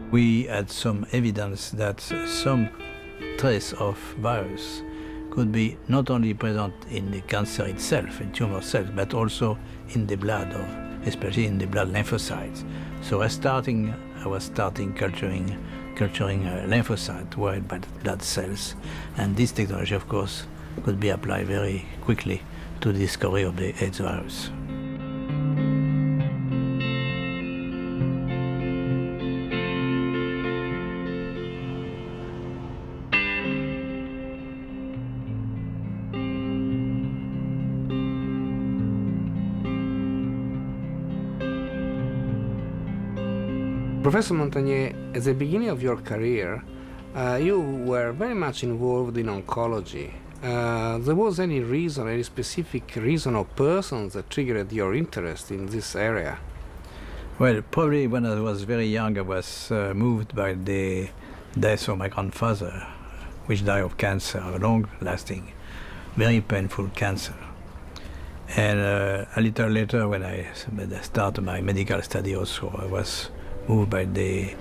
We had some evidence that some trace of virus could be not only present in the cancer itself, in tumor cells, but also in the blood, or especially in the blood lymphocytes. So I was starting culturing lymphocyte white blood cells, and this technology, of course, could be applied very quickly to the discovery of the AIDS virus. Professor Montagnier, at the beginning of your career, you were very much involved in oncology. There was any reason, any specific reason or persons that triggered your interest in this area? Well, probably when I was very young, I was moved by the death of my grandfather, which died of cancer, a long-lasting, very painful cancer. And a little later, when I started my medical study also, I was moved by the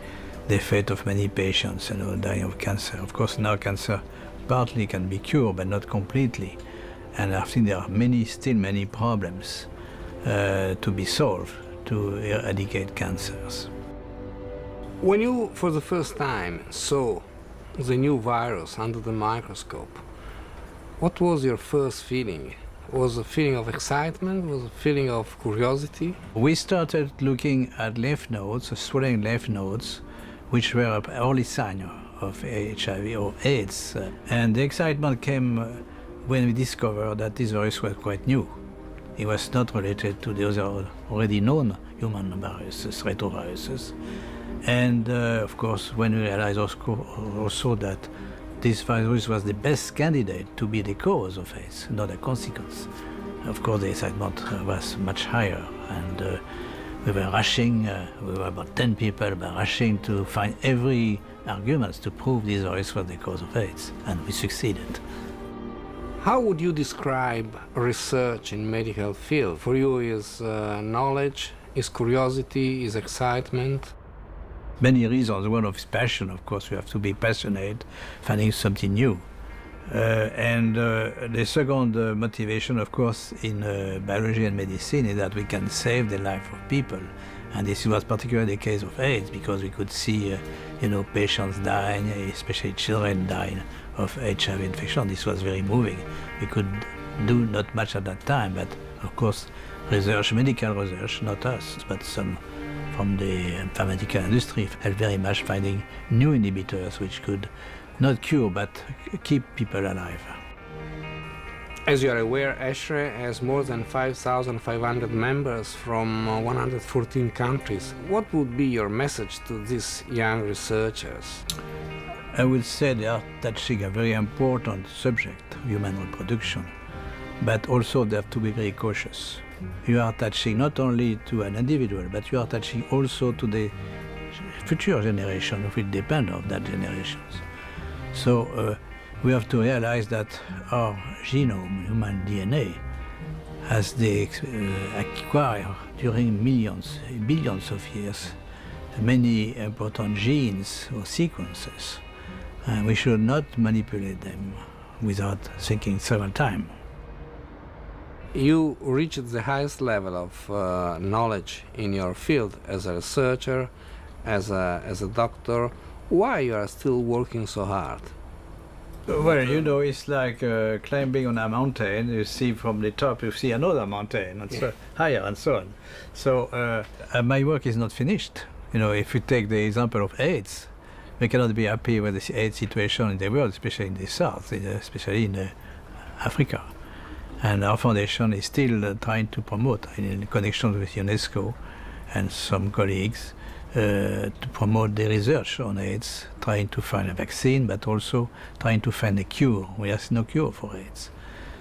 fate of many patients, dying of cancer. Of course, now cancer partly can be cured, but not completely. And I think there are still many problems to be solved to eradicate cancers. When you, for the first time, saw the new virus under the microscope, what was your first feeling? Was a feeling of excitement? Was a feeling of curiosity? We started looking at lymph nodes, swelling lymph nodes, which were an early sign of HIV or AIDS. And the excitement came when we discovered that this virus was quite new. It was not related to the other already known human viruses, retroviruses. And of course, when we realized also that this virus was the best candidate to be the cause of AIDS, not a consequence. Of course, the excitement was much higher, and we were rushing, we were about 10 people, but rushing to find every argument to prove this virus was the cause of AIDS, and we succeeded. How would you describe research in medical field? For you, is knowledge, is curiosity, is excitement? Many reasons. One of passion, of course, you have to be passionate, finding something new. The second motivation, of course, in biology and medicine is that we can save the life of people. And this was particularly the case of AIDS, because we could see, patients dying, especially children dying of HIV infection. This was very moving. We could do not much at that time, but of course, research, medical research, not us, but some from the pharmaceutical industry, helped very much finding new inhibitors which could not cure but keep people alive. As you are aware, ESHRE has more than 5,500 members from 114 countries. What would be your message to these young researchers? I would say they are touching a very important subject, human reproduction, but also they have to be very cautious. You are touching not only to an individual, but you are touching also to the future generation who will depend on that generation. So we have to realize that our genome, human DNA, has acquired during billions of years, many important genes or sequences. And we should not manipulate them without thinking several times. You reached the highest level of knowledge in your field as a researcher, as a doctor. Why you are still working so hard? Well, it's like climbing on a mountain. You see from the top, you see another mountain, and so higher, and so on. So my work is not finished. If you take the example of AIDS, we cannot be happy with the AIDS situation in the world, especially in the South, especially in Africa. And our foundation is still trying to promote, in connection with UNESCO and some colleagues, to promote the research on AIDS, trying to find a vaccine, but also trying to find a cure. We have no cure for AIDS.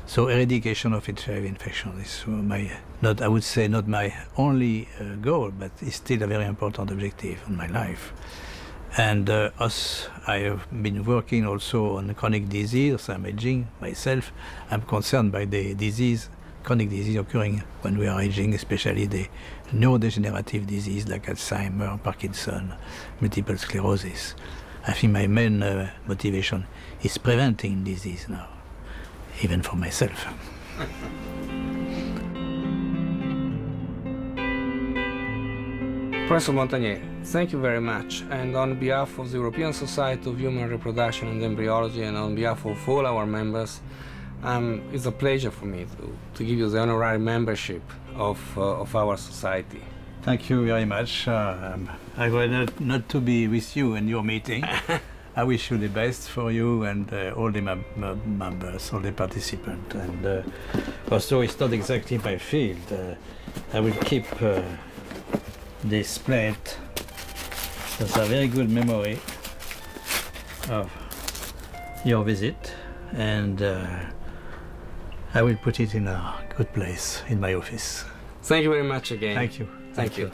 So eradication of HIV infection is I would say not my only goal, but it's still a very important objective in my life. And I have been working also on chronic disease. I'm aging myself. I'm concerned by the disease chronic disease occurring when we are aging, especially the neurodegenerative disease like Alzheimer, Parkinson, multiple sclerosis. I think my main motivation is preventing disease now, even for myself. Professor Montagnier, thank you very much. And on behalf of the European Society of Human Reproduction and Embryology, and on behalf of all our members, it's a pleasure for me to give you the honorary membership of our society. Thank you very much. I'm glad not to be with you in your meeting. I wish you the best for you and all the members, all the participants. And also, it's not exactly my field. I will keep this plate. That's a very good memory of your visit, and I will put it in a good place in my office. Thank you very much again. Thank you. Thank you.